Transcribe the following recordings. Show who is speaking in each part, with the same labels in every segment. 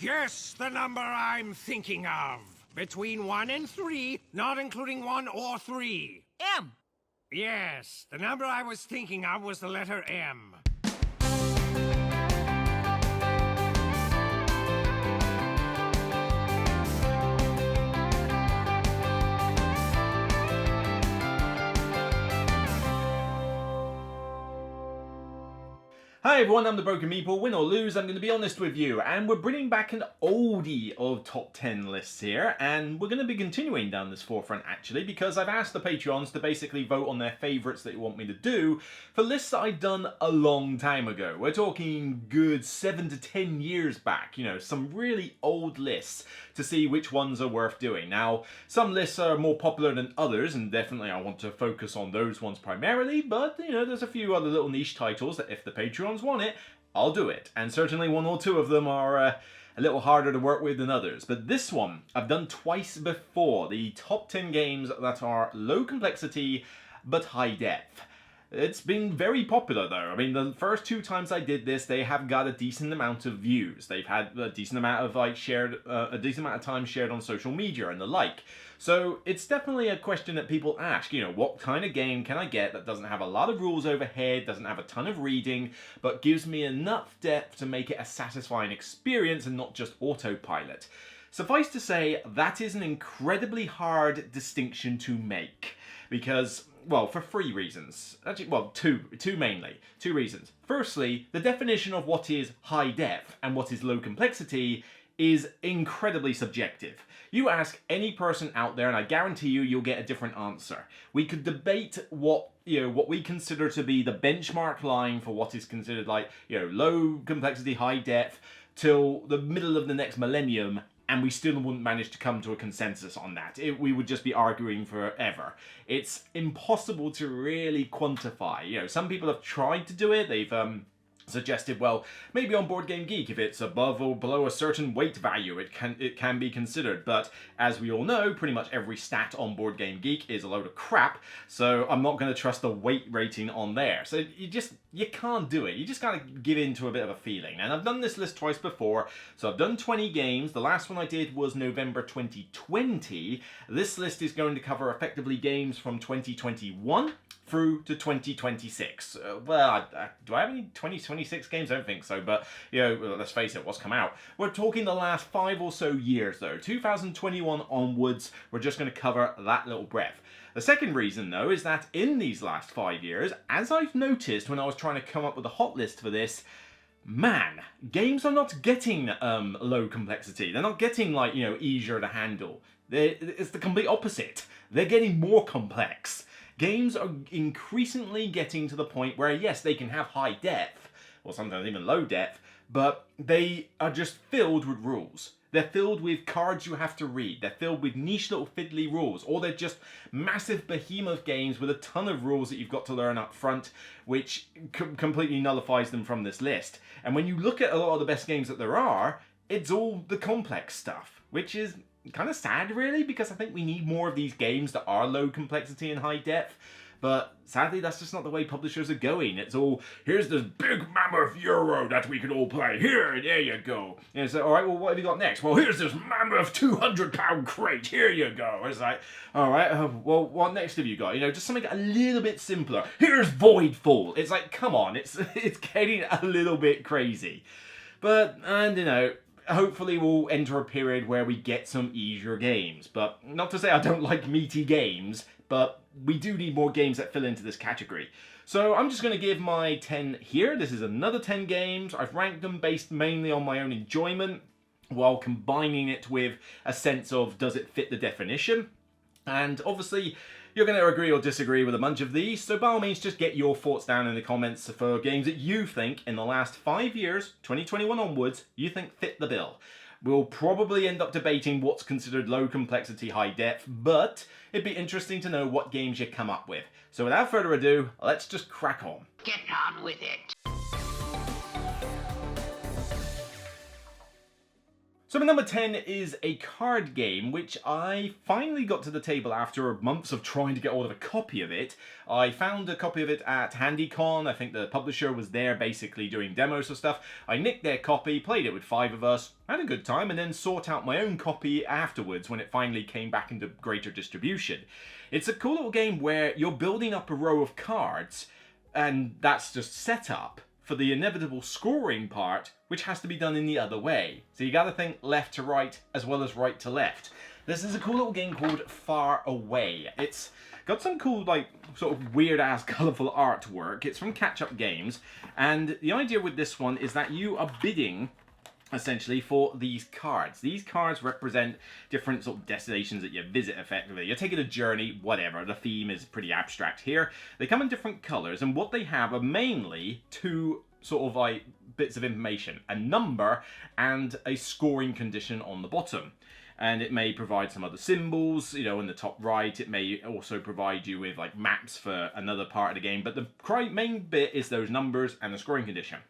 Speaker 1: Guess the number I'm thinking of. Between 1 and 3, not including 1 or 3.
Speaker 2: M.
Speaker 1: Yes, the number I was thinking of was the letter M.
Speaker 3: Hi everyone, I'm the Broken Meeple. Win or lose, I'm going to be honest with you, and we're bringing back an oldie of top 10 lists here, and we're going to be continuing down this forefront actually, because I've asked the Patreons to basically vote on their favourites that you want me to do for lists that I've done a long time ago. We're talking good 7 to 10 years back, you know, some really old lists to see which ones are worth doing. Now, some lists are more popular than others, and definitely I want to focus on those ones primarily, but, you know, there's a few other little niche titles that if the Patreons want it, I'll do it. And certainly one or two of them are a little harder to work with than others. But this one I've done twice before. The top 10 games that are low complexity but high depth. It's been very popular though. I mean, the first 2 times I did this, they have got a decent amount of views. They've had a decent amount of a decent amount of time shared on social media and the like. So it's definitely a question that people ask, you know, what kind of game can I get that doesn't have a lot of rules overhead, doesn't have a ton of reading, but gives me enough depth to make it a satisfying experience and not just autopilot. Suffice to say, that is an incredibly hard distinction to make because, well, for 3 reasons. Actually, well, two mainly. 2 reasons. Firstly, the definition of what is high depth and what is low complexity is incredibly subjective. You ask any person out there and I guarantee you'll get a different answer. We could debate what we consider to be the benchmark line for what is considered like, you know, low complexity, high depth till the middle of the next millennium, and we still wouldn't manage to come to a consensus on that. We would just be arguing forever. It's impossible to really quantify. You know, some people have tried to do it. They've suggested, well, maybe on Board Game Geek, if it's above or below a certain weight value, it can be considered. But as we all know, pretty much every stat on Board Game Geek is a load of crap, so I'm not going to trust the weight rating on there. So you can't do it. You just gotta give in to a bit of a feeling. And I've done this list twice before, so I've done 20 games. The last one I did was November 2020. This list is going to cover effectively games from 2021 through to 2026. Well, do I have any 2026 games? I don't think so, but, you know, let's face it, what's come out. We're talking the last 5 or so years, though. 2021 onwards, we're just going to cover that little breadth. The second reason, though, is that in these last 5 years, as I've noticed when I was trying to come up with a hot list for this, man, games are not getting low complexity. They're not getting, like, you know, easier to handle. It's the complete opposite. They're getting more complex. Games are increasingly getting to the point where, yes, they can have high depth, or sometimes even low depth, but they are just filled with rules. They're filled with cards you have to read. They're filled with niche little fiddly rules. Or they're just massive behemoth games with a ton of rules that you've got to learn up front, which completely nullifies them from this list. And when you look at a lot of the best games that there are, it's all the complex stuff, which is kind of sad, really, because I think we need more of these games that are low complexity and high depth. But sadly, that's just not the way publishers are going. It's all, here's this big mammoth Euro that we can all play. Here, there you go. And it's like, all right, well, what have you got next? Well, here's this mammoth 200-pound crate. Here you go. It's like, all right, well, what next have you got? You know, just something a little bit simpler. Here's Voidfall. It's like, come on, it's getting a little bit crazy. But, and you know, hopefully we'll enter a period where we get some easier games. But not to say I don't like meaty games, but we do need more games that fill into this category. So I'm just going to give my 10 here. This is another 10 games. I've ranked them based mainly on my own enjoyment, while combining it with a sense of, does it fit the definition? And obviously, you're going to agree or disagree with a bunch of these, so by all means, just get your thoughts down in the comments for games that you think, in the last 5 years, 2021 onwards, you think fit the bill. We'll probably end up debating what's considered low complexity, high depth, but it'd be interesting to know what games you come up with. So without further ado, let's just crack on.
Speaker 2: Get on with it.
Speaker 3: So number 10 is a card game, which I finally got to the table after months of trying to get hold of a copy of it. I found a copy of it at HandyCon. I think the publisher was there basically doing demos of stuff. I nicked their copy, played it with 5 of us, had a good time, and then sought out my own copy afterwards when it finally came back into greater distribution. It's a cool little game where you're building up a row of cards, and that's just set up for the inevitable scoring part, which has to be done in the other way. So you gotta think left to right as well as right to left. This is a cool little game called Far Away. It's got some cool, like, sort of weird-ass colourful artwork. It's from Catch Up Games, and the idea with this one is that you are bidding essentially for these cards. These cards represent different sort of destinations that you visit effectively. You're taking a journey, whatever. The theme is pretty abstract here. They come in different colours, and what they have are mainly 2 sort of like bits of information. A number and a scoring condition on the bottom. And it may provide some other symbols, you know, in the top right. It may also provide you with like maps for another part of the game. But the main bit is those numbers and the scoring condition.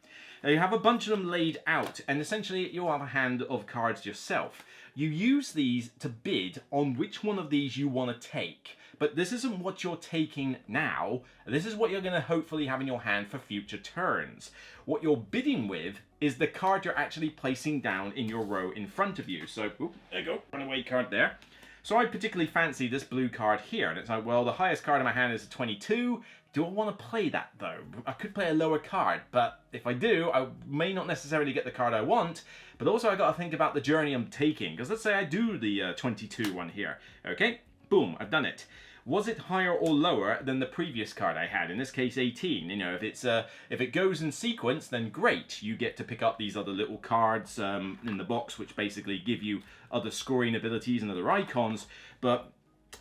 Speaker 3: Now you have a bunch of them laid out, and essentially you'll have a hand of cards yourself. You use these to bid on which one of these you want to take. But this isn't what you're taking now. This is what you're going to hopefully have in your hand for future turns. What you're bidding with is the card you're actually placing down in your row in front of you. So, oops, there you go, runaway card there. So I particularly fancy this blue card here. And it's like, well, the highest card in my hand is a 22. Do I want to play that, though? I could play a lower card, but if I do, I may not necessarily get the card I want, but also I got to think about the journey I'm taking, because let's say I do the 22 one here. Okay, boom, I've done it. Was it higher or lower than the previous card I had? In this case, 18. You know, if it goes in sequence, then great. You get to pick up these other little cards in the box, which basically give you other scoring abilities and other icons, but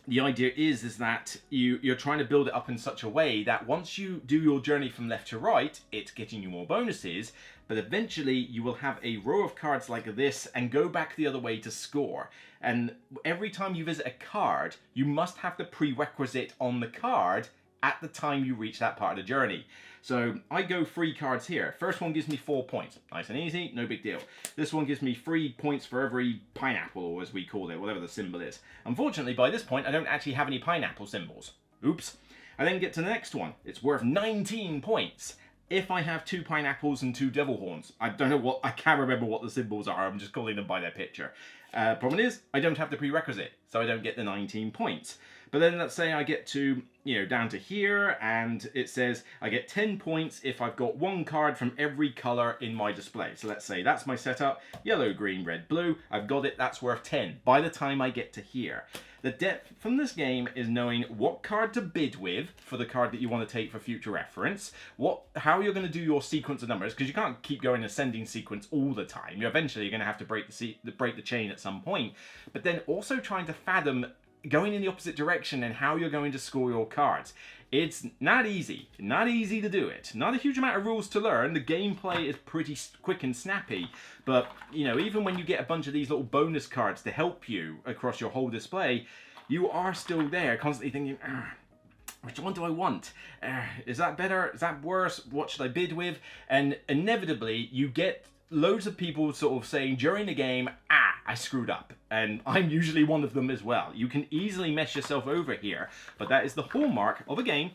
Speaker 3: the idea is that you're trying to build it up in such a way that once you do your journey from left to right, it's getting you more bonuses, but eventually you will have a row of cards like this and go back the other way to score. And every time you visit a card, you must have the prerequisite on the card at the time you reach that part of the journey. So I go 3 cards here. First one gives me 4 points. Nice and easy, no big deal. This one gives me 3 points for every pineapple, or as we call it, whatever the symbol is. Unfortunately, by this point, I don't actually have any pineapple symbols. Oops. I then get to the next one. It's worth 19 points if I have 2 pineapples and 2 devil horns. I can't remember what the symbols are. I'm just calling them by their picture. Problem is, I don't have the prerequisite, so I don't get the 19 points. But then let's say I get to, you know, down to here, and it says I get 10 points if I've got 1 card from every colour in my display. So let's say that's my setup, yellow, green, red, blue. I've got it, that's worth 10 by the time I get to here. The depth from this game is knowing what card to bid with for the card that you want to take for future reference, how you're going to do your sequence of numbers, because you can't keep going ascending sequence all the time. You're eventually going to have to break the chain at some point, but then also trying to fathom going in the opposite direction and how you're going to score your cards. It's not easy to do it. Not a huge amount of rules to learn. The gameplay is pretty quick and snappy, but you know, even when you get a bunch of these little bonus cards to help you across your whole display, you are still there constantly thinking, which one do I want? Is that better? Is that worse? What should I bid with? And inevitably you get loads of people sort of saying during the game, I screwed up. And I'm usually one of them as well. You can easily mess yourself over here, but that is the hallmark of a game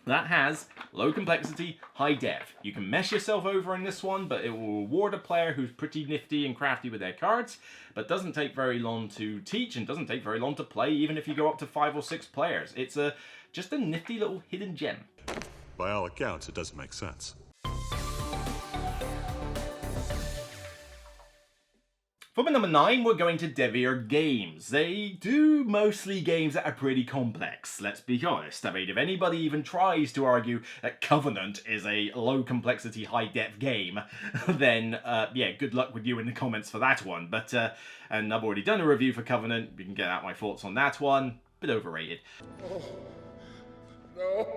Speaker 3: that has low complexity, high depth. You can mess yourself over in this one, but it will reward a player who's pretty nifty and crafty with their cards, but doesn't take very long to teach and doesn't take very long to play, even if you go up to 5 or 6 players. It's just a nifty little hidden gem.
Speaker 2: By all accounts, it doesn't make sense.
Speaker 3: For number 9, we're going to Devier Games. They do mostly games that are pretty complex, let's be honest. I mean, if anybody even tries to argue that Covenant is a low complexity, high depth game, then yeah, good luck with you in the comments for that one. But, and I've already done a review for Covenant, you can get out my thoughts on that one. Bit overrated.
Speaker 1: Oh, no.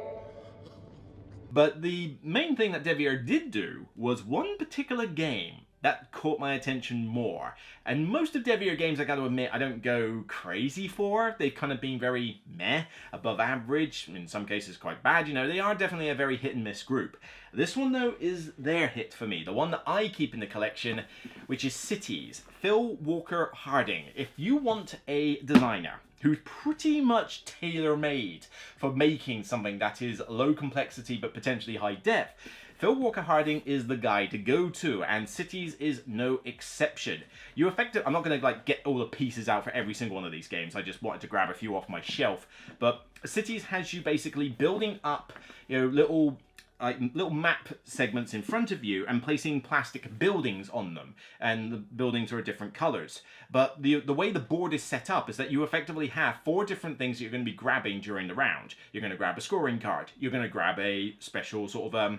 Speaker 3: But the main thing that Devier did do was one particular game that caught my attention more. And most of Devier games, I gotta admit, I don't go crazy for. They've kind of been very meh, above average, in some cases quite bad. You know, they are definitely a very hit and miss group. This one, though, is their hit for me, the one that I keep in the collection, which is Cities, Phil Walker Harding. If you want a designer who's pretty much tailor-made for making something that is low complexity but potentially high depth, Phil Walker Harding is the guy to go to, and Cities is no exception. You effectively, I'm not going to like get all the pieces out for every single one of these games, I just wanted to grab a few off my shelf, but Cities has you basically building up, you know, little map segments in front of you and placing plastic buildings on them, and the buildings are different colors. But the way the board is set up is that you effectively have 4 different things that you're going to be grabbing during the round. You're going to grab a scoring card, you're going to grab a special sort of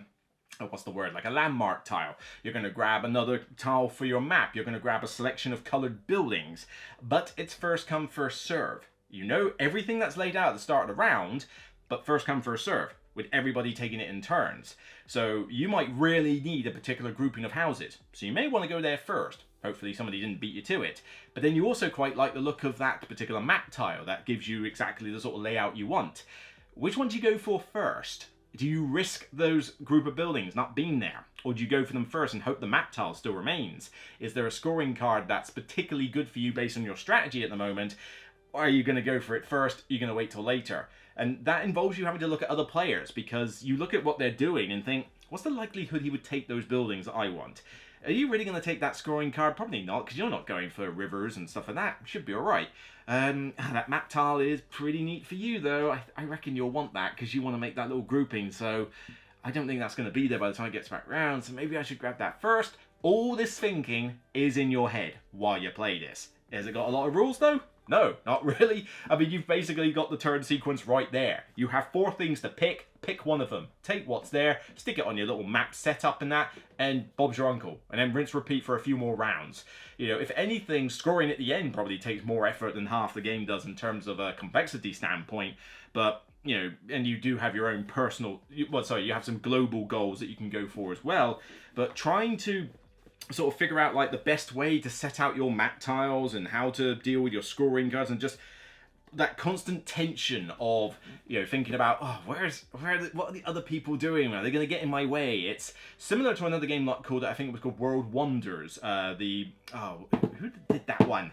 Speaker 3: what's the word, like a landmark tile. You're going to grab another tile for your map. You're going to grab a selection of colored buildings. But it's first come, first serve. You know everything that's laid out at the start of the round, but first come, first serve, with everybody taking it in turns. So you might really need a particular grouping of houses. So you may want to go there first. Hopefully somebody didn't beat you to it. But then you also quite like the look of that particular map tile. That gives you exactly the sort of layout you want. Which one do you go for first? Do you risk those group of buildings not being there? Or do you go for them first and hope the map tile still remains? Is there a scoring card that's particularly good for you based on your strategy at the moment? Or are you going to go for it first? Are you going to wait till later? And that involves you having to look at other players, because you look at what they're doing and think, what's the likelihood he would take those buildings that I want? Are you really going to take that scoring card? Probably not, because you're not going for rivers and stuff like that. Should be alright. That map tile is pretty neat for you, though. I reckon you'll want that, because you want to make that little grouping, so I don't think that's going to be there by the time it gets back round, so maybe I should grab that first. All this thinking is in your head while you play this. Has it got a lot of rules, though? No, not really. I mean, you've basically got the turn sequence right there. You have 4 things to pick one of them. Take what's there, stick it on your little map setup and that, and Bob's your uncle. And then rinse repeat for a few more rounds. You know, if anything, scoring at the end probably takes more effort than half the game does in terms of a complexity standpoint. But, you know, and you do have your own personal, you have some global goals that you can go for as well. But trying to sort of figure out like the best way to set out your map tiles and how to deal with your scoring cards, and just that constant tension of, you know, thinking about, oh, what are the other people doing? Are they going to get in my way? It's similar to another game called, I think it was called World Wonders. Who did that one?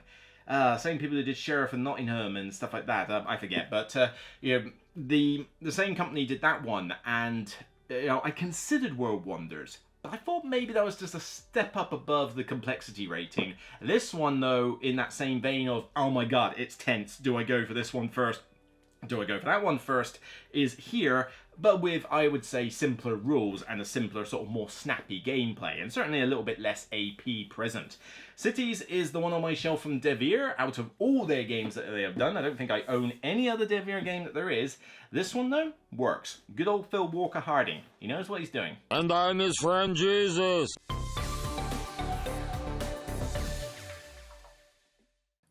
Speaker 3: Same people who did Sheriff and Nottingham and stuff like that. I forget, but you know, the same company did that one, and you know, I considered World Wonders, but I thought maybe that was just a step up above the complexity rating. This one, though, in that same vein of, oh my god, it's tense, do I go for this one first? Do I go for that one first? Is here, but with, I would say, simpler rules and a simpler, sort of more snappy gameplay, and certainly a little bit less AP present. Cities is the one on my shelf from Devier. Out of all their games that they have done, I don't think I own any other Devier game that there is. This one, though, works. Good old Phil Walker Harding. He knows what he's doing.
Speaker 4: And I'm his friend Jesus.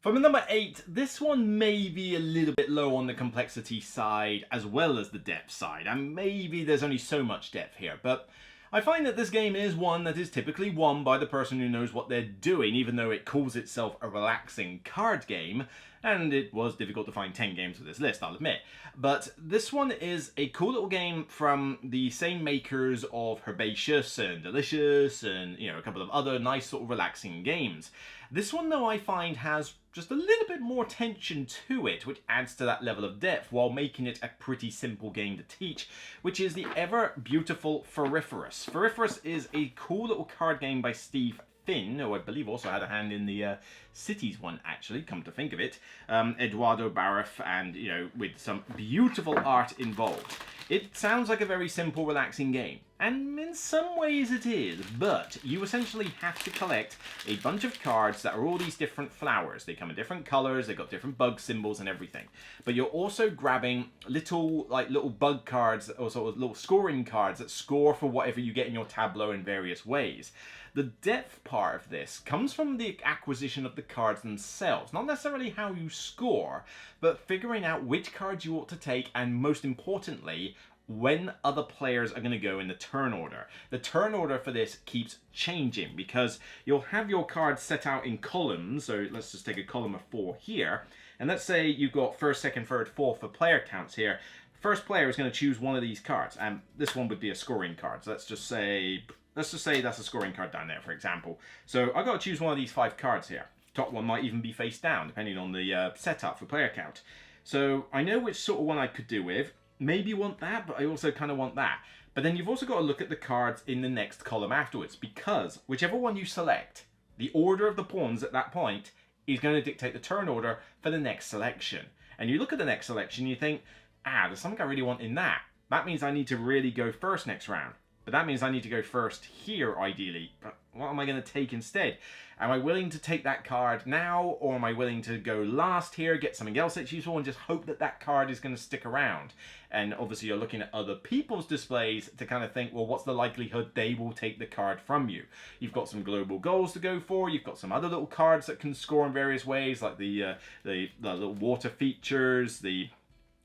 Speaker 3: For my number 8, this one may be a little bit low on the complexity side as well as the depth side, and maybe there's only so much depth here, but I find that this game is one that is typically won by the person who knows what they're doing, even though it calls itself a relaxing card game, and it was difficult to find 10 games for this list, I'll admit. But this one is a cool little game from the same makers of Herbaceous and Delicious and, you know, a couple of other nice sort of relaxing games. This one, though, I find has just a little bit more tension to it, which adds to that level of depth while making it a pretty simple game to teach, which is the ever beautiful Foriferous. Foriferous is a cool little card game by Steve Finn, who I believe also had a hand in the Cities one, actually, come to think of it. Eduardo Baraf, and, you know, with some beautiful art involved. It sounds like a very simple, relaxing game, and in some ways it is, but you essentially have to collect a bunch of cards that are all these different flowers. They come in different colors, they've got different bug symbols and everything. But you're also grabbing little bug cards, or sort of little scoring cards that score for whatever you get in your tableau in various ways. The depth part of this comes from the acquisition of the cards themselves, not necessarily how you score, but figuring out which cards you ought to take, and most importantly, when other players are going to go in the turn order. The turn order for this keeps changing because you'll have your cards set out in columns. So let's just take a column of 4 here. And let's say you've got first, second, third, fourth for player counts here. First player is going to choose one of these cards, and this one would be a scoring card. So let's just say that's a scoring card down there, for example. So I've got to choose one of these 5 cards here. Top one might even be face down, depending on the setup for player count. So I know which sort of one I could do with. Maybe want that, but I also kind of want that. But then you've also got to look at the cards in the next column afterwards, because whichever one you select, the order of the pawns at that point is going to dictate the turn order for the next selection. And you look at the next selection, you think, there's something I really want in that. That means I need to really go first next round. But that means I need to go first here, ideally. But what am I going to take instead? Am I willing to take that card now, or am I willing to go last here, get something else that's useful, and just hope that that card is going to stick around? And obviously you're looking at other people's displays to kind of think, well, what's the likelihood they will take the card from you? You've got some global goals to go for. You've got some other little cards that can score in various ways, like the little water features,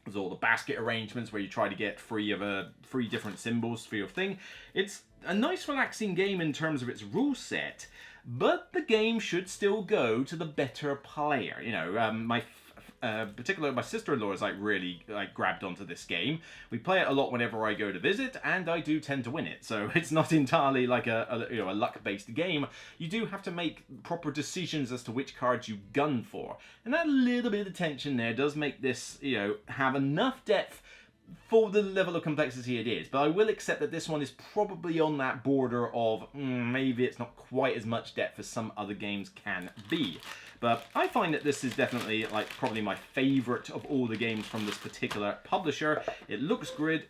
Speaker 3: there's all the basket arrangements where you try to get 3 different symbols for your thing. It's a nice relaxing game in terms of its rule set, but the game should still go to the better player. You know, particularly my sister-in-law is really grabbed onto this game. We play it a lot whenever I go to visit, and I do tend to win it. So it's not entirely like a luck-based game. You do have to make proper decisions as to which cards you gun for, and that little bit of tension there does make this have enough depth for the level of complexity it is. But I will accept that this one is probably on that border of maybe it's not quite as much depth as some other games can be. But I find that this is definitely probably my favorite of all the games from this particular publisher. It looks good.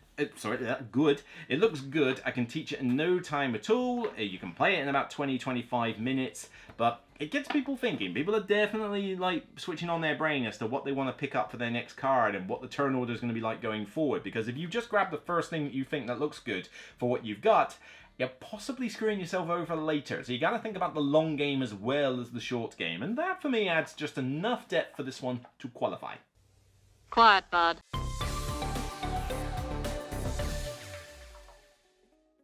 Speaker 3: Good. It looks good. I can teach it in no time at all. You can play it in about 20-25 minutes. But it gets people thinking. People are definitely switching on their brain as to what they want to pick up for their next card and what the turn order is going to be like going forward. Because if you just grab the first thing that you think that looks good for what you've got, you're possibly screwing yourself over later. So you got to think about the long game as well as the short game. And that, for me, adds just enough depth for this one to qualify.
Speaker 5: Quiet, bud.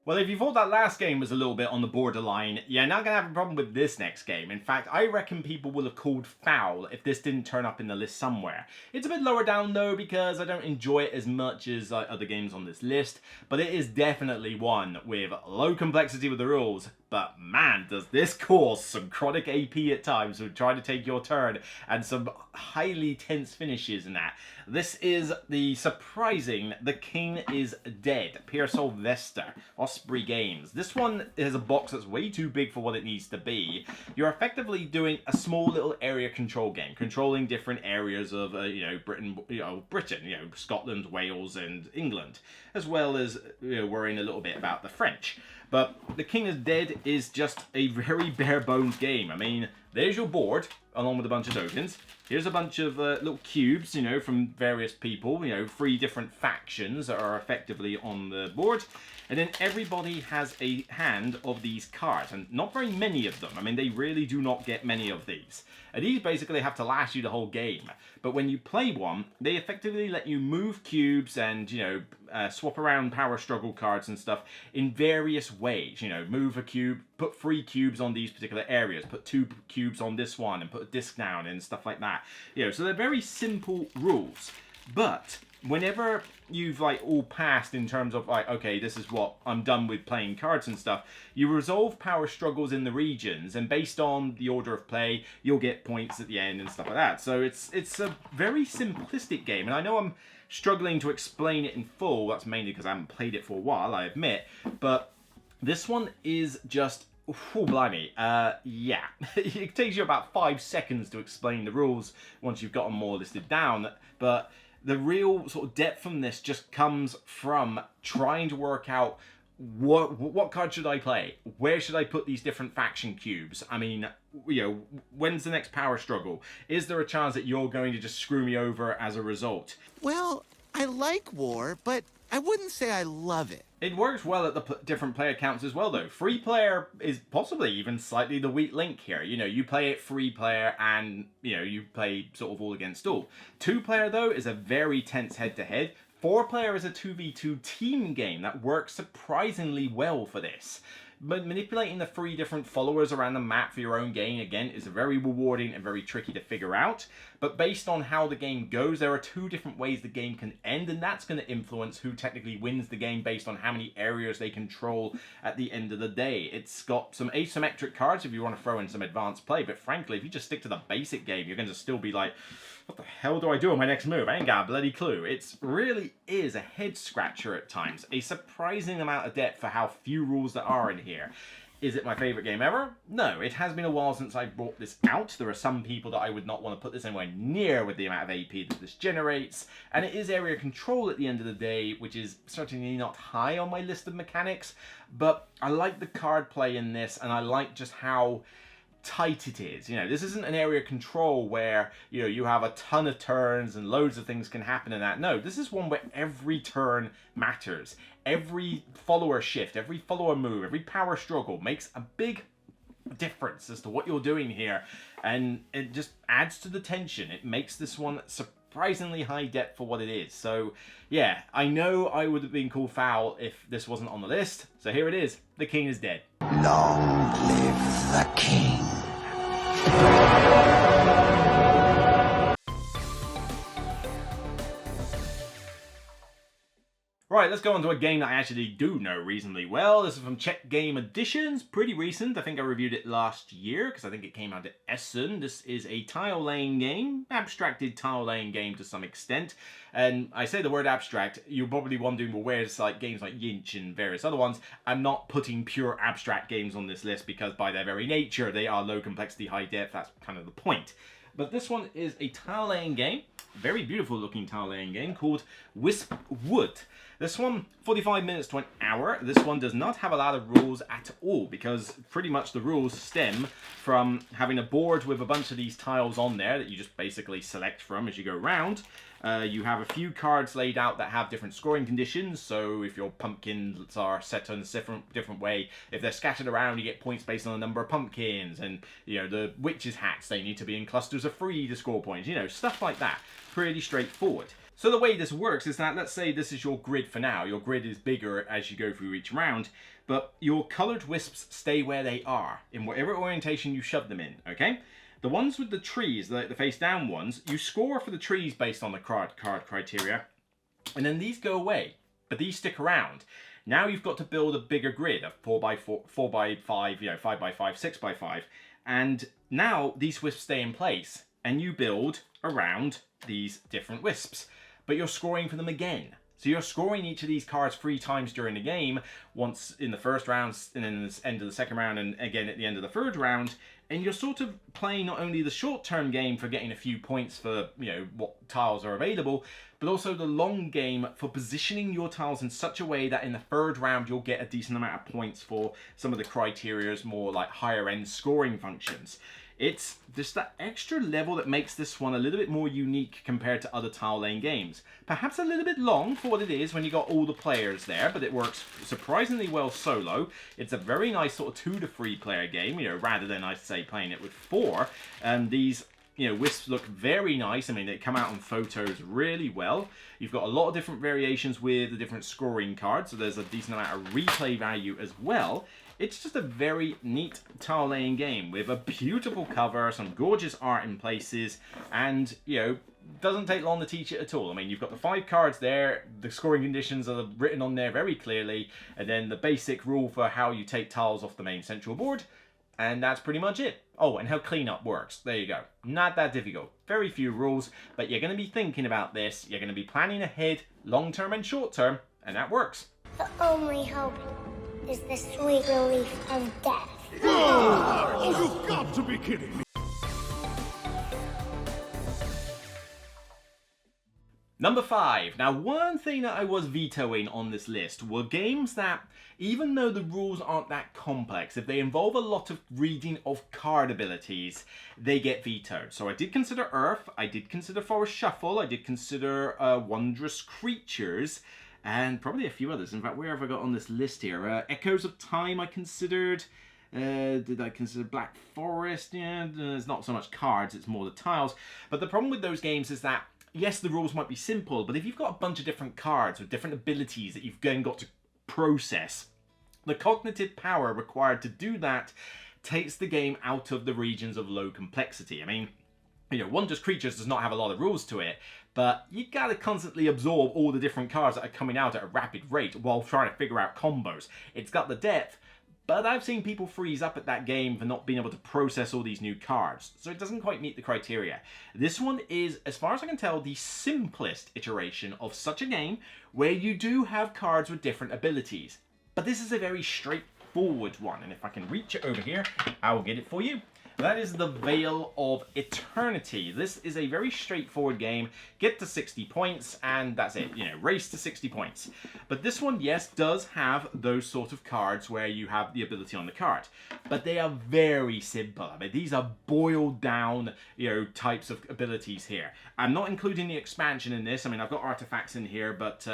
Speaker 3: Well, if you thought that last game was a little bit on the borderline, you're not going to have a problem with this next game. In fact, I reckon people will have called foul if this didn't turn up in the list somewhere. It's a bit lower down, though, because I don't enjoy it as much as other games on this list, but it is definitely one with low complexity with the rules. But man, does this cause some chronic AP at times with trying to take your turn and some highly tense finishes in that. This is the surprising The King is Dead, Pierre Sylvester, Osprey Games. This one is a box that's way too big for what it needs to be. You're effectively doing a small little area control game, controlling different areas of Britain, Scotland, Wales, and England, as well as worrying a little bit about the French. But The King is Dead is just a very bare-bones game. I mean, there's your board, along with a bunch of tokens. Here's a bunch of little cubes, from various people, 3 different factions that are effectively on the board. And then everybody has a hand of these cards, and not very many of them. I mean, they really do not get many of these. And these basically have to last you the whole game. But when you play one, they effectively let you move cubes and, swap around power struggle cards and stuff in various ways. Move a cube, put 3 cubes on these particular areas, put 2 cubes on this one, and put a disc down and stuff like that. So they're very simple rules. But whenever you've all passed in terms of okay, this is what I'm done with playing cards and stuff, you resolve power struggles in the regions, and based on the order of play, you'll get points at the end and stuff like that. So it's a very simplistic game, and I know I'm struggling to explain it in full. That's mainly because I haven't played it for a while, I admit. But this one is just, oh, blimey, yeah. It takes you about 5 seconds to explain the rules once you've got them more listed down, but the real sort of depth from this just comes from trying to work out what card should I play? Where should I put these different faction cubes? I mean, when's the next power struggle? Is there a chance that you're going to just screw me over as a result?
Speaker 6: Well, I like war, but I wouldn't say I love it.
Speaker 3: It works well at the different player counts as well, though. 3 player is possibly even slightly the weak link here. You play it 3 player and, you play sort of all against all. 2 player, though, is a very tense head-to-head. 4-player is a 2v2 team game that works surprisingly well for this. But manipulating the 3 different followers around the map for your own gain, again, is very rewarding and very tricky to figure out. But based on how the game goes, there are 2 different ways the game can end, and that's going to influence who technically wins the game based on how many areas they control at the end of the day. It's got some asymmetric cards if you want to throw in some advanced play, but frankly, if you just stick to the basic game, you're going to still be like, what the hell do I do on my next move? I ain't got a bloody clue. It really is a head scratcher at times. A surprising amount of depth for how few rules there are in here. Is it my favourite game ever? No, it has been a while since I brought this out. There are some people that I would not want to put this anywhere near with the amount of AP that this generates. And it is area control at the end of the day, which is certainly not high on my list of mechanics. But I like the card play in this, and I like just how tight it is. You know, this isn't an area control where, you know, you have a ton of turns and loads of things can happen in that. No, this is one where every turn matters. Every follower shift, every follower move, every power struggle makes a big difference as to what you're doing here, and it just adds to the tension. It makes this one surprisingly high depth for what it is. So yeah, I know I would have been called foul if this wasn't on the list, so here it is. The king is dead.
Speaker 7: Long live the king.
Speaker 3: Right, let's go on to a game that I actually do know reasonably well. This is from Czech Game Editions, pretty recent. I think I reviewed it last year because I think it came out at Essen. This is a tile laying game, abstracted tile laying game to some extent. And I say the word abstract, you're probably wondering, well, where's like games like Yinch and various other ones? I'm not putting pure abstract games on this list because by their very nature, they are low complexity, high depth. That's kind of the point. But this one is a tile laying game, very beautiful looking tile laying game called Wisp Wood. This one, 45 minutes to an hour. This one does not have a lot of rules at all because pretty much the rules stem from having a board with a bunch of these tiles on there that you just basically select from as you go around. You have a few cards laid out that have different scoring conditions, so if your pumpkins are set on a different way, if they're scattered around, you get points based on the number of pumpkins, and, you know, the witches' hats, they need to be in clusters of 3 to score points, you know, stuff like that. Pretty straightforward. So the way this works is that, let's say this is your grid for now. Your grid is bigger as you go through each round, but your coloured wisps stay where they are, in whatever orientation you shove them in, okay? The ones with the trees, like the face down ones, you score for the trees based on the card criteria, and then these go away, but these stick around. Now you've got to build a bigger grid of 4x4, 4x5, you know, 5x5, 6x5, and now these wisps stay in place, and you build around these different wisps, but you're scoring for them again. So you're scoring each of these cards 3 times during the game, once in the first round, and then at the end of the second round, and again at the end of the third round, and you're sort of playing not only the short-term game for getting a few points for, you know, what tiles are available, but also the long game for positioning your tiles in such a way that in the third round you'll get a decent amount of points for some of the criteria's more like higher-end scoring functions. It's just that extra level that makes this one a little bit more unique compared to other tile laying games. Perhaps a little bit long for what it is when you got all the players there, but it works surprisingly well solo. It's a very nice sort of 2 to 3 player game, you know, rather than, I'd say, playing it with 4. And these, you know, wisps look very nice. I mean, they come out on photos really well. You've got a lot of different variations with the different scoring cards, so there's a decent amount of replay value as well. It's just a very neat tile laying game with a beautiful cover, some gorgeous art in places, and, you know, doesn't take long to teach it at all. I mean, you've got the 5 cards there, the scoring conditions are written on there very clearly, and then the basic rule for how you take tiles off the main central board, and that's pretty much it. Oh, and how cleanup works. There you go. Not that difficult. Very few rules, but you're going to be thinking about this. You're going to be planning ahead, long term and short term, and that works.
Speaker 8: The only hope is the sweet relief of death.
Speaker 1: Oh, you've got to be kidding me.
Speaker 3: Number 5. Now, one thing that I was vetoing on this list were games that, even though the rules aren't that complex, if they involve a lot of reading of card abilities, they get vetoed. So I did consider Earth, I did consider Forest Shuffle, I did consider Wondrous Creatures, and probably a few others. In fact, where have I got on this list here? Echoes of Time I considered. Did I consider Black Forest? Yeah, there's not so much cards, it's more the tiles. But the problem with those games is that yes, the rules might be simple, but if you've got a bunch of different cards with different abilities that you've then got to process, the cognitive power required to do that takes the game out of the regions of low complexity. I mean, you know, Wondrous Creatures does not have a lot of rules to it, but you gotta constantly absorb all the different cards that are coming out at a rapid rate while trying to figure out combos. It's got the depth, but I've seen people freeze up at that game for not being able to process all these new cards, so it doesn't quite meet the criteria. This one is, as far as I can tell, the simplest iteration of such a game where you do have cards with different abilities. But this is a very straightforward one, and if I can reach it over here, I will get it for you. That is the Veil of Eternity. This is a very straightforward game. Get to 60 points, and that's it. You know, race to 60 points. But this one, yes, does have those sort of cards where you have the ability on the card. But they are very simple. I mean, these are boiled down, you know, types of abilities here. I'm not including the expansion in this. I mean, I've got artifacts in here, but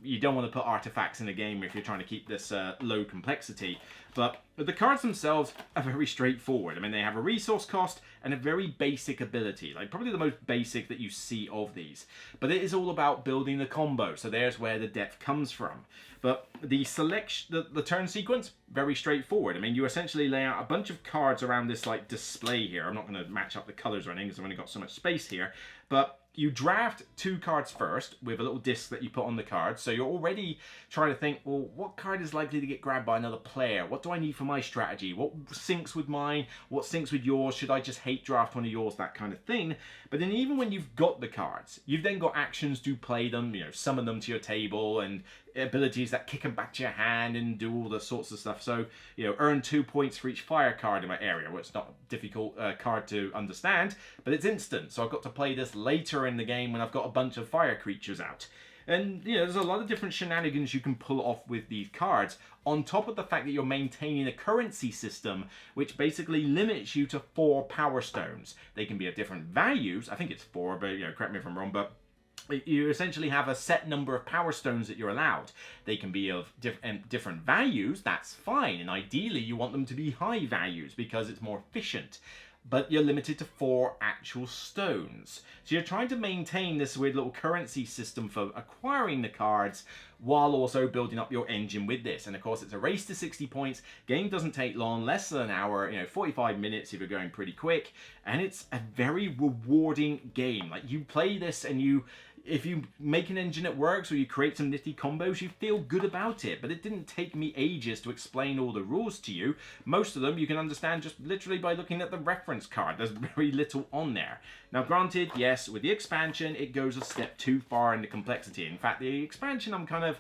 Speaker 3: you don't want to put artifacts in a game if you're trying to keep this low complexity. But the cards themselves are very straightforward. I mean, they have a resource cost and a very basic ability, like probably the most basic that you see of these. But it is all about building the combo, so there's where the depth comes from. But the selection, the turn sequence, very straightforward. I mean, you essentially lay out a bunch of cards around this like display here. I'm not going to match up the colors or anything because I've only got so much space here. But you draft 2 cards first with a little disc that you put on the card. So you're already trying to think, well, what card is likely to get grabbed by another player? What do I need for my strategy? What syncs with mine? What syncs with yours? Should I just hate draft one of yours? That kind of thing. But then even when you've got the cards, you've then got actions to play them, you know, summon them to your table, and abilities that kick them back to your hand and do all the sorts of stuff. So, you know, earn 2 points for each fire card in my area, which is not a difficult card to understand, but it's instant. So I've got to play this later in the game when I've got a bunch of fire creatures out. And, you know, there's a lot of different shenanigans you can pull off with these cards, on top of the fact that you're maintaining a currency system, which basically limits you to 4 power stones. They can be of different values. I think it's 4, but, you know, correct me if I'm wrong, but you essentially have a set number of power stones that you're allowed. They can be of different values, that's fine, and ideally you want them to be high values because it's more efficient. But you're limited to 4 actual stones. So you're trying to maintain this weird little currency system for acquiring the cards while also building up your engine with this. And of course it's a race to 60 points. Game doesn't take long, less than an hour, you know, 45 minutes if you're going pretty quick. And it's a very rewarding game. Like, you play this and if you make an engine that works or you create some nifty combos, you feel good about it. But it didn't take me ages to explain all the rules to you. Most of them you can understand just literally by looking at the reference card. There's very little on there. Now granted, yes, with the expansion it goes a step too far in the complexity. In fact, the expansion I'm kind of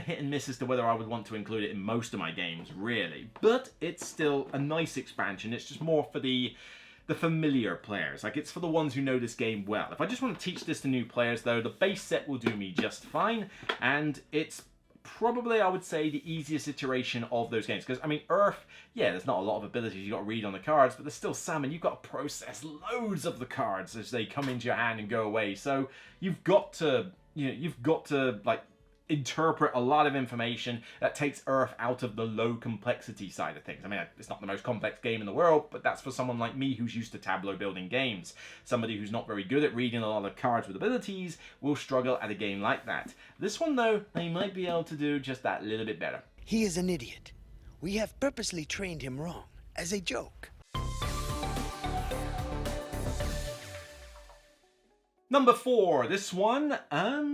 Speaker 3: hit and miss as to whether I would want to include it in most of my games, really. But it's still a nice expansion. It's just more for the familiar players. Like, it's for the ones who know this game well. If I just want to teach this to new players, though, the base set will do me just fine, and it's probably, I would say, the easiest iteration of those games. Because, I mean, Earth, yeah, there's not a lot of abilities you've got to read on the cards, but there's still some, and you've got to process loads of the cards as they come into your hand and go away. So you've got to, like, interpret a lot of information that takes Earth out of the low complexity side of things. I mean, it's not the most complex game in the world, but that's for someone like me who's used to tableau building games. Somebody who's not very good at reading a lot of cards with abilities will struggle at a game like that. This one, though, they might be able to do just that little bit better.
Speaker 7: He is an idiot. We have purposely trained him wrong, as a joke.
Speaker 3: Number 4, this one,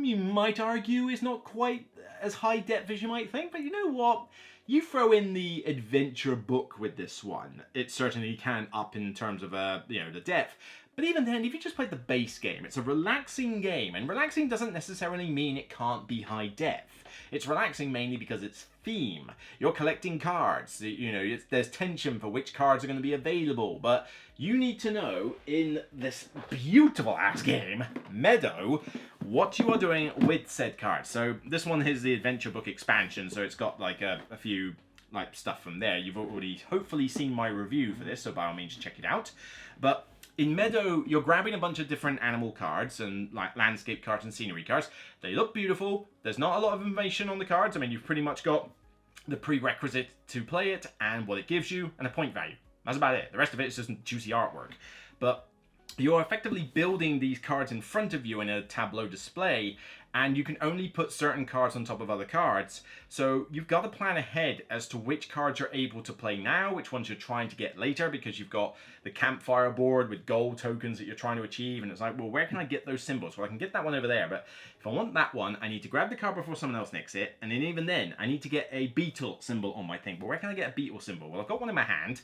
Speaker 3: you might argue is not quite as high depth as you might think, but you know what? You throw in the adventure book with this one, it certainly can up in terms of, you know, the depth. But even then, if you just play the base game, it's a relaxing game, and relaxing doesn't necessarily mean it can't be high depth. It's relaxing mainly because it's theme. You're collecting cards, you know, there's tension for which cards are going to be available, but you need to know in this beautiful ass game, Meadow, what you are doing with said cards. So this one is the adventure book expansion, so it's got like a few like stuff from there. You've already hopefully seen my review for this, so by all means check it out. But in Meadow, you're grabbing a bunch of different animal cards and like landscape cards and scenery cards. They look beautiful. There's not a lot of information on the cards. I mean, you've pretty much got the prerequisite to play it and what it gives you and a point value. That's about it. The rest of it is just juicy artwork. But you're effectively building these cards in front of you in a tableau display, and you can only put certain cards on top of other cards. So you've got to plan ahead as to which cards you're able to play now, which ones you're trying to get later, because you've got the campfire board with gold tokens that you're trying to achieve, and it's like, well, where can I get those symbols? Well, I can get that one over there, but if I want that one, I need to grab the card before someone else nicks it, and then even then, I need to get a beetle symbol on my thing. But where can I get a beetle symbol? Well, I've got one in my hand,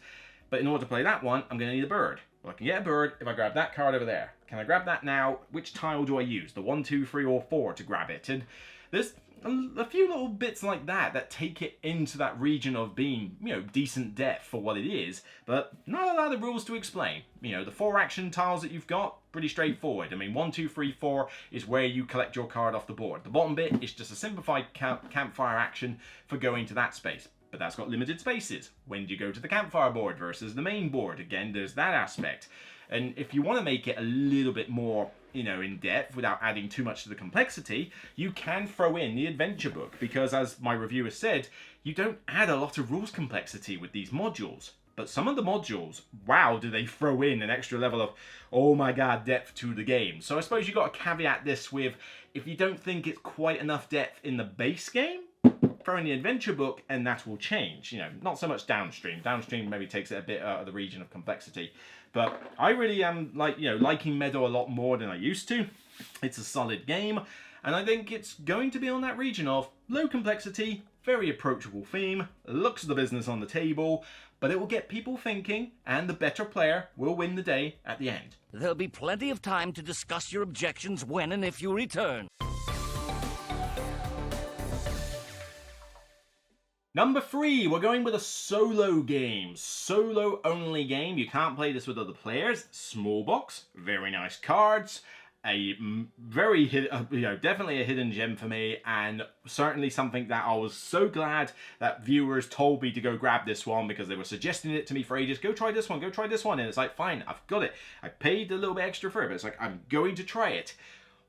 Speaker 3: but in order to play that one, I'm going to need a bird. Well, I can get a bird if I grab that card over there. Can I grab that now? Which tile do I use? The 1, 2, 3, or 4 to grab it? And there's a few little bits like that take it into that region of being, you know, decent depth for what it is, but not a lot of rules to explain. You know, the 4 action tiles that you've got, pretty straightforward. I mean, 1, 2, 3, 4 is where you collect your card off the board. The bottom bit is just a simplified campfire action for going to that space. But that's got limited spaces. When do you go to the campfire board versus the main board? Again, there's that aspect. And if you want to make it a little bit more, you know, in depth without adding too much to the complexity, you can throw in the adventure book, because as my reviewer said, you don't add a lot of rules complexity with these modules. But some of the modules, wow, do they throw in an extra level of, oh my god, depth to the game. So I suppose you've got to caveat this with, if you don't think it's quite enough depth in the base game, throw in the adventure book and that will change. You know, not so much downstream. Downstream maybe takes it a bit out of the region of complexity. But I really am liking Meadow a lot more than I used to. It's a solid game, and I think it's going to be on that region of low complexity, very approachable theme, looks of the business on the table, but it will get people thinking, and the better player will win the day at the end.
Speaker 9: There'll be plenty of time to discuss your objections when and if you return.
Speaker 3: Number 3, we're going with a solo game. Solo only game. You can't play this with other players. Small box, very nice cards. A very, definitely a hidden gem for me, and certainly something that I was so glad that viewers told me to go grab this one, because they were suggesting it to me for ages. Go try this one, go try this one. And it's like, fine, I've got it. I paid a little bit extra for it, but it's like, I'm going to try it.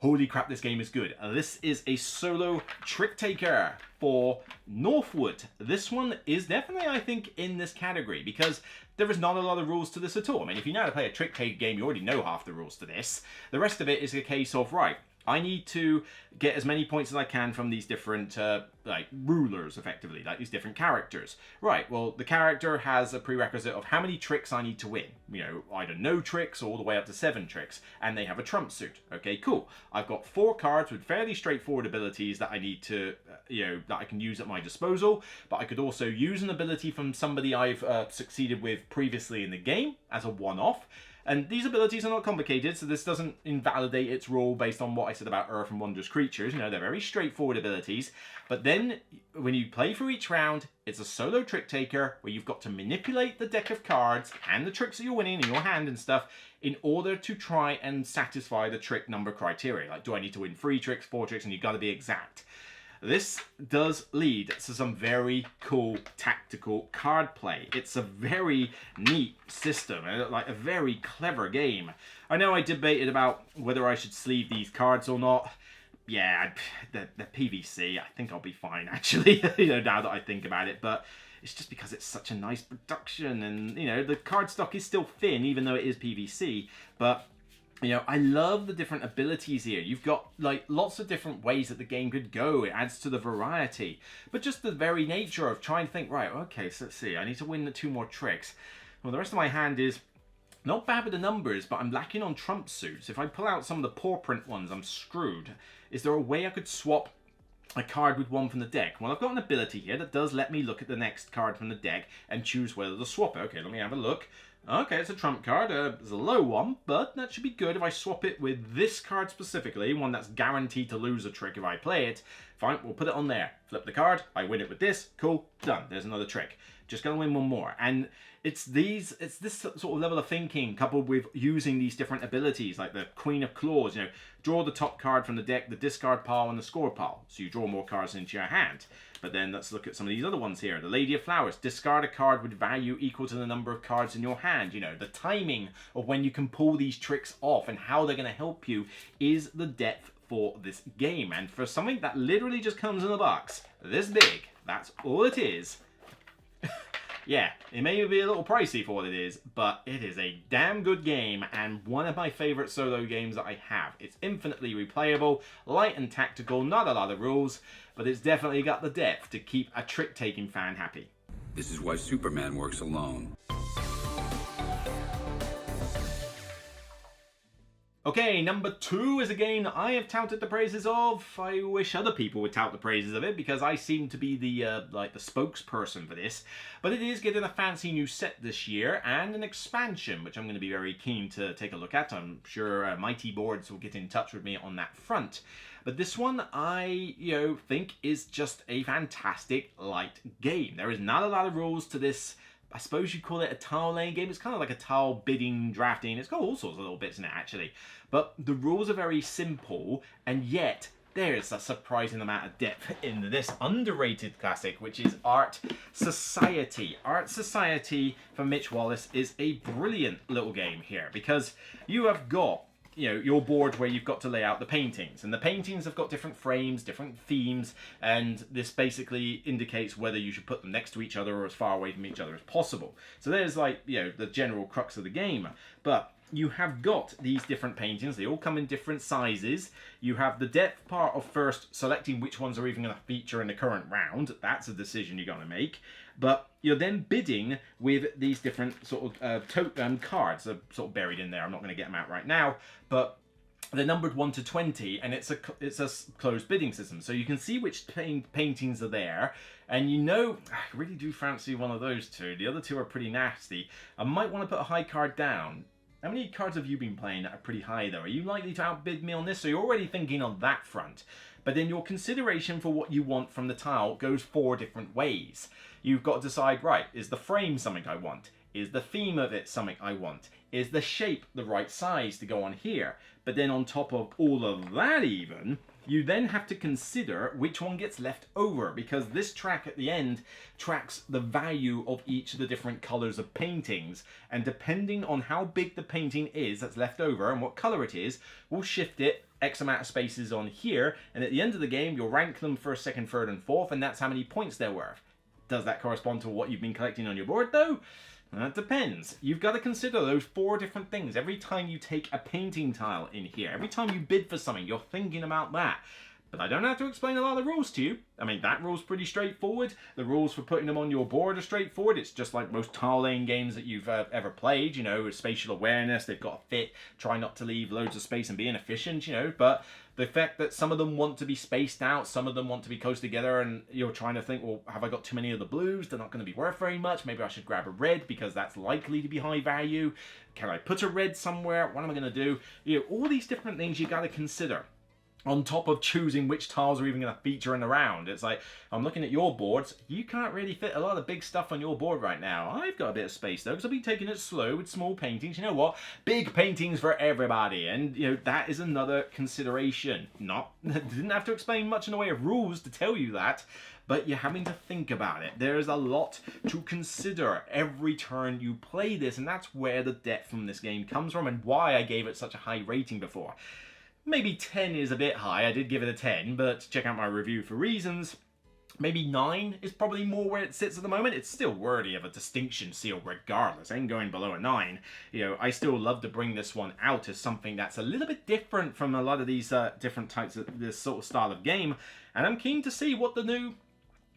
Speaker 3: Holy crap, this game is good. This is a solo trick taker for Northwood. This one is definitely, I think, in this category, because there is not a lot of rules to this at all. I mean, if you know how to play a trick taker game, you already know half the rules to this. The rest of it is a case of, right, I need to get as many points as I can from these different, rulers, effectively, like these different characters. Right, well, the character has a prerequisite of how many tricks I need to win. You know, either no tricks all the way up to 7 tricks, and they have a trump suit. Okay, cool. I've got 4 cards with fairly straightforward abilities that I need to, that I can use at my disposal, but I could also use an ability from somebody I've succeeded with previously in the game as a one-off. And these abilities are not complicated, so this doesn't invalidate its role based on what I said about Earth and Wondrous Creatures. You know, they're very straightforward abilities. But then, when you play for each round, it's a solo trick taker where you've got to manipulate the deck of cards and the tricks that you're winning in your hand and stuff in order to try and satisfy the trick number criteria. Like, do I need to win 3 tricks, 4 tricks, and you've got to be exact. This does lead to some very cool tactical card play. It's a very neat system, like a very clever game. I know I debated about whether I should sleeve these cards or not. Yeah, the PVC, I think I'll be fine, actually, now that I think about it. But it's just because it's such a nice production, and, the cardstock is still thin, even though it is PVC. But I love the different abilities here. You've got, lots of different ways that the game could go. It adds to the variety. But just the very nature of trying to think, right, okay, so let's see. I need to win the 2 more tricks. Well, the rest of my hand is not bad with the numbers, but I'm lacking on trump suits. If I pull out some of the paw print ones, I'm screwed. Is there a way I could swap a card with one from the deck? Well, I've got an ability here that does let me look at the next card from the deck and choose whether to swap it. Okay, let me have a look. Okay, it's a trump card. It's a low one, but that should be good if I swap it with this card specifically, one that's guaranteed to lose a trick if I play it. Fine, we'll put it on there. Flip the card, I win it with this. Cool, done. There's another trick. Just gonna win one more. And it's this sort of level of thinking coupled with using these different abilities, like the Queen of Claws, draw the top card from the deck, the discard pile, and the score pile. So you draw more cards into your hand. But then let's look at some of these other ones here. The Lady of Flowers. Discard a card with value equal to the number of cards in your hand. The timing of when you can pull these tricks off and how they're going to help you is the depth for this game. And for something that literally just comes in a box this big, that's all it is. Yeah, it may be a little pricey for what it is, but it is a damn good game and one of my favorite solo games that I have. It's infinitely replayable, light and tactical, not a lot of rules, but it's definitely got the depth to keep a trick-taking fan happy.
Speaker 10: This is why Superman works alone.
Speaker 3: Okay, number 2 is a game that I have touted the praises of. I wish other people would tout the praises of it because I seem to be the the spokesperson for this. But it is getting a fancy new set this year and an expansion, which I'm going to be very keen to take a look at. I'm sure Mighty Boards will get in touch with me on that front. But this one I, think is just a fantastic light game. There is not a lot of rules to this. I suppose you'd call it a tile laying game. It's kind of like a tile bidding, drafting. It's got all sorts of little bits in it, actually. But the rules are very simple, and yet there's a surprising amount of depth in this underrated classic, which is Art Society. Art Society for Mitch Wallace is a brilliant little game here, because you have got your board where you've got to lay out the paintings, and the paintings have got different frames, different themes, and this basically indicates whether you should put them next to each other or as far away from each other as possible. So there's the general crux of the game. But you have got these different paintings. They all come in different sizes. You have the depth part of first selecting which ones are even going to feature in the current round. That's a decision you're going to make. But you're then bidding with these different sort of cards. They're sort of buried in there. I'm not going to get them out right now. But they're numbered 1 to 20, and it's a closed bidding system. So you can see which paintings are there. And I really do fancy one of those two. The other two are pretty nasty. I might want to put a high card down. How many cards have you been playing that are pretty high, though? Are you likely to outbid me on this? So you're already thinking on that front. But then your consideration for what you want from the tile goes 4 different ways. You've got to decide, right, is the frame something I want? Is the theme of it something I want? Is the shape the right size to go on here? But then on top of all of that even, you then have to consider which one gets left over, because this track at the end tracks the value of each of the different colors of paintings, and depending on how big the painting is that's left over and what color it is, we'll shift it X amount of spaces on here, and at the end of the game you'll rank them first, second, third and fourth, and that's how many points they're worth. Does that correspond to what you've been collecting on your board, though? That depends. You've got to consider those 4 different things every time you take a painting tile in here. Every time you bid for something, you're thinking about that. But I don't have to explain a lot of the rules to you. I mean, that rule's pretty straightforward. The rules for putting them on your board are straightforward. It's just like most tile laying games that you've ever played, with spatial awareness. They've got to fit, try not to leave loads of space and be inefficient, But the fact that some of them want to be spaced out, some of them want to be close together, and you're trying to think, well, have I got too many of the blues? They're not going to be worth very much. Maybe I should grab a red because that's likely to be high value. Can I put a red somewhere? What am I going to do? All these different things you got to consider. On top of choosing which tiles are even going to feature in the round. It's like, I'm looking at your boards. You can't really fit a lot of big stuff on your board right now. I've got a bit of space though, because I've been taking it slow with small paintings. You know what? Big paintings for everybody. And, that is another consideration. Didn't have to explain much in the way of rules to tell you that. But you're having to think about it. There's a lot to consider every turn you play this. And that's where the depth from this game comes from and why I gave it such a high rating before. Maybe 10 is a bit high. I did give it a 10, but check out my review for reasons. Maybe 9 is probably more where it sits at the moment. It's still worthy of a distinction seal regardless. I ain't going below a 9. I still love to bring this one out as something that's a little bit different from a lot of these different types of this sort of style of game. And I'm keen to see what the new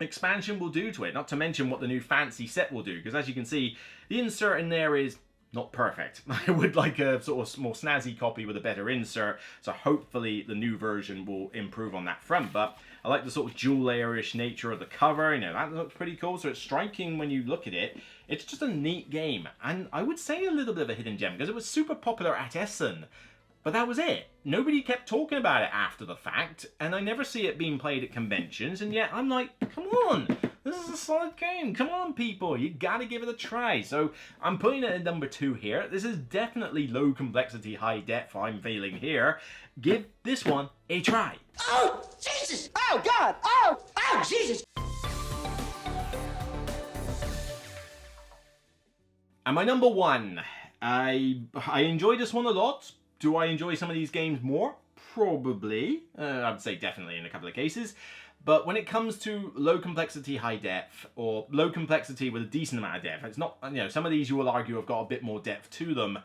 Speaker 3: expansion will do to it. Not to mention what the new fancy set will do. Because as you can see, the insert in there is not perfect. I would like a sort of more snazzy copy with a better insert, so hopefully the new version will improve on that front. But I like the sort of jewel layer-ish nature of the cover, that looks pretty cool, so it's striking when you look at it. It's just a neat game, and I would say a little bit of a hidden gem, because it was super popular at Essen, but that was it. Nobody kept talking about it after the fact, and I never see it being played at conventions, and yet I'm like, come on! This is a solid game. Come on, people. You gotta give it a try. So I'm putting it at number 2 here. This is definitely low complexity, high depth I'm feeling here. Give this one a try.
Speaker 11: Oh, Jesus! Oh, God! Oh, Jesus!
Speaker 3: And my number 1. I enjoy this one a lot. Do I enjoy some of these games more? Probably. I'd say definitely in a couple of cases. But when it comes to low complexity, high depth, or low complexity with a decent amount of depth, it's not, you know, some of these you will argue have got a bit more depth to them.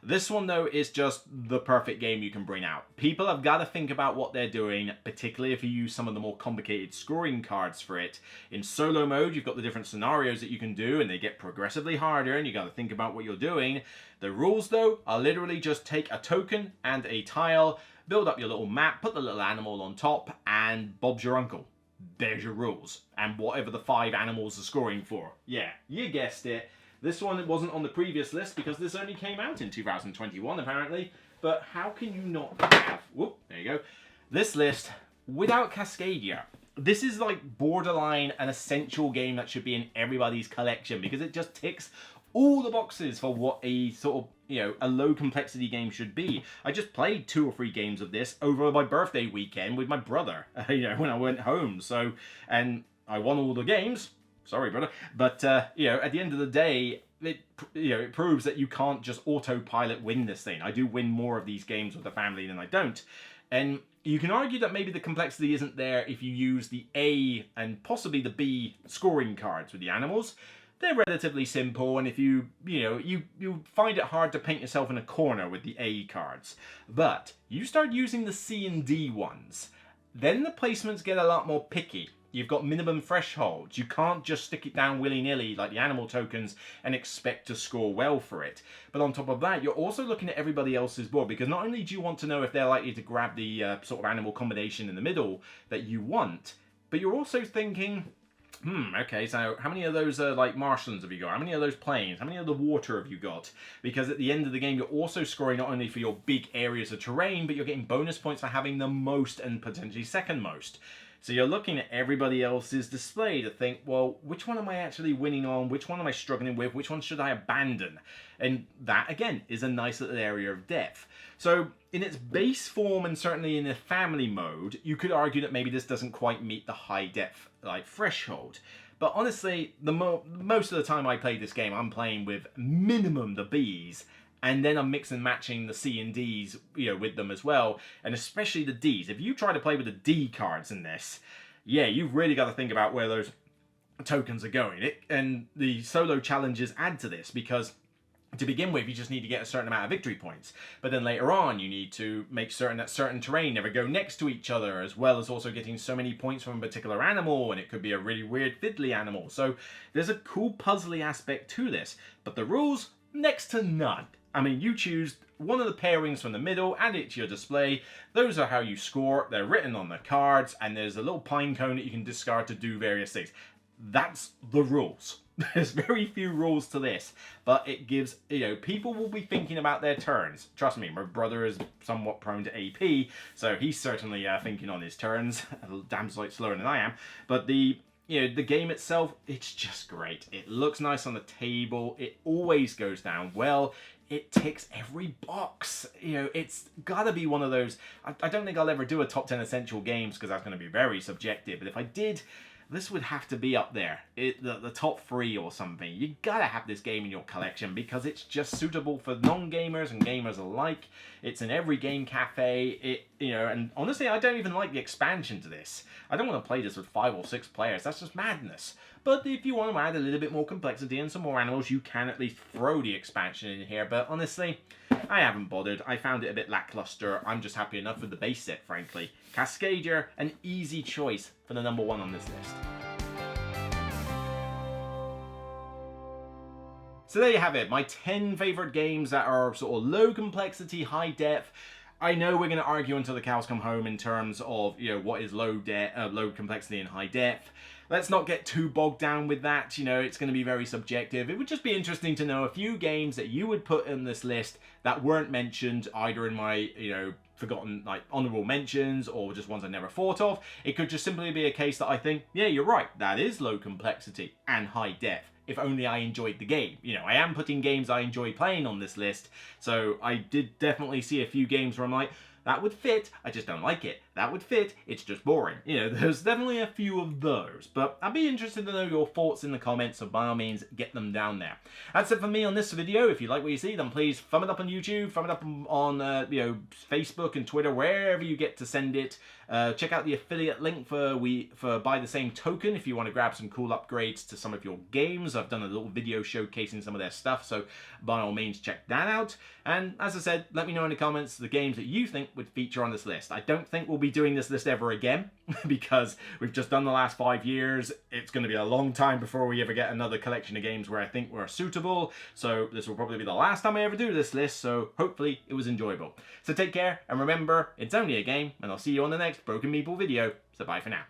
Speaker 3: This one, though, is just the perfect game you can bring out. People have got to think about what they're doing, particularly if you use some of the more complicated scoring cards for it. In solo mode, you've got the different scenarios that you can do, and they get progressively harder, and you got to think about what you're doing. The rules, though, are literally just take a token and a tile, build up your little map, put the little animal on top, and Bob's your uncle. There's your rules. And whatever the 5 animals are scoring for. Yeah, you guessed it. This one wasn't on the previous list because this only came out in 2021 apparently. But how can you not have, whoop, there you go, this list without Cascadia? This is like borderline an essential game that should be in everybody's collection because it just ticks all the boxes for what a sort of, you know, a low complexity game should be. I just played 2 or 3 games of this over my birthday weekend with my brother, you know, when I went home. So, and I won all the games. Sorry, brother. But, you know, at the end of the day, it proves that you can't just autopilot win this thing. I do win more of these games with the family than I don't. And you can argue that maybe the complexity isn't there if you use the A and possibly the B scoring cards with the animals. They're relatively simple, and if you find it hard to paint yourself in a corner with the A cards. But you start using the C and D ones, then the placements get a lot more picky. You've got minimum thresholds. You can't just stick it down willy-nilly like the animal tokens and expect to score well for it. But on top of that, you're also looking at everybody else's board, because not only do you want to know if they're likely to grab the sort of animal combination in the middle that you want, but you're also thinking, okay, so how many of those like marshlands have you got? How many of those plains? How many of the water have you got? Because at the end of the game, you're also scoring not only for your big areas of terrain, but you're getting bonus points for having the most and potentially second most. So you're looking at everybody else's display to think, well, which one am I actually winning on? Which one am I struggling with? Which one should I abandon? And that, again, is a nice little area of depth. So in its base form, and certainly in the family mode, you could argue that maybe this doesn't quite meet the high depth like threshold. But honestly, most of the time I play this game, I'm playing with minimum the Bs, and then I'm mixing and matching the C and Ds, you know, with them as well, and especially the Ds. If you try to play with the D cards in this, yeah, you've really got to think about where those tokens are going. And the solo challenges add to this, because to begin with, you just need to get a certain amount of victory points. But then later on, you need to make certain that certain terrain never go next to each other, as well as also getting so many points from a particular animal, and it could be a really weird fiddly animal. So there's a cool puzzly aspect to this, but the rules, next to none. I mean, you choose one of the pairings from the middle, add it to your display. Those are how you score. They're written on the cards, and there's a little pine cone that you can discard to do various things. That's the rules. There's very few rules to this, but it gives, you know, people will be thinking about their turns. Trust me, my brother is somewhat prone to AP, so he's certainly thinking on his turns, a damn sight slower than I am. But the game itself, it's just great. It looks nice on the table. It always goes down well. It ticks every box. You know, it's gotta be one of those. I don't think I'll ever do a top 10 essential games, because that's going to be very subjective. But if I did, this would have to be up there, the top 3 or something. You gotta have this game in your collection, because it's just suitable for non-gamers and gamers alike. It's in every game cafe. And honestly, I don't even like the expansion to this. I don't want to play this with 5 or 6 players. That's just madness. But if you want to add a little bit more complexity and some more animals, you can at least throw the expansion in here. But honestly, I haven't bothered. I found it a bit lackluster. I'm just happy enough with the base set, frankly. Cascadia, an easy choice for the number 1 on this list. So there you have it, my 10 favourite games that are sort of low complexity, high depth. I know we're going to argue until the cows come home in terms of, you know, what is low complexity and high depth. Let's not get too bogged down with that. You know, it's going to be very subjective. It would just be interesting to know a few games that you would put in this list that weren't mentioned either in my, you know, forgotten, like, honorable mentions, or just ones I never thought of. It could just simply be a case that I think, yeah, you're right, that is low complexity and high depth. If only I enjoyed the game. You know, I am putting games I enjoy playing on this list, so I did definitely see a few games where I'm like, that would fit, I just don't like it. that would fit, it's just boring. You know, there's definitely a few of those, but I'd be interested to know your thoughts in the comments, so by all means, get them down there. That's it for me on this video. If you like what you see, then please thumb it up on YouTube, thumb it up on Facebook and Twitter, wherever you get to send it. Check out the affiliate link for buy the same token if you want to grab some cool upgrades to some of your games. I've done a little video showcasing some of their stuff, so by all means check that out. And as I said, let me know in the comments the games that you think would feature on this list. I don't think we'll be doing this list ever again because we've just done the last 5 years. It's going to be a long time before we ever get another collection of games where I think we're suitable. So this will probably be the last time I ever do this list, so hopefully it was enjoyable. So take care, and remember, it's only a game, and I'll see you on the next Broken Meeple video. So bye for now.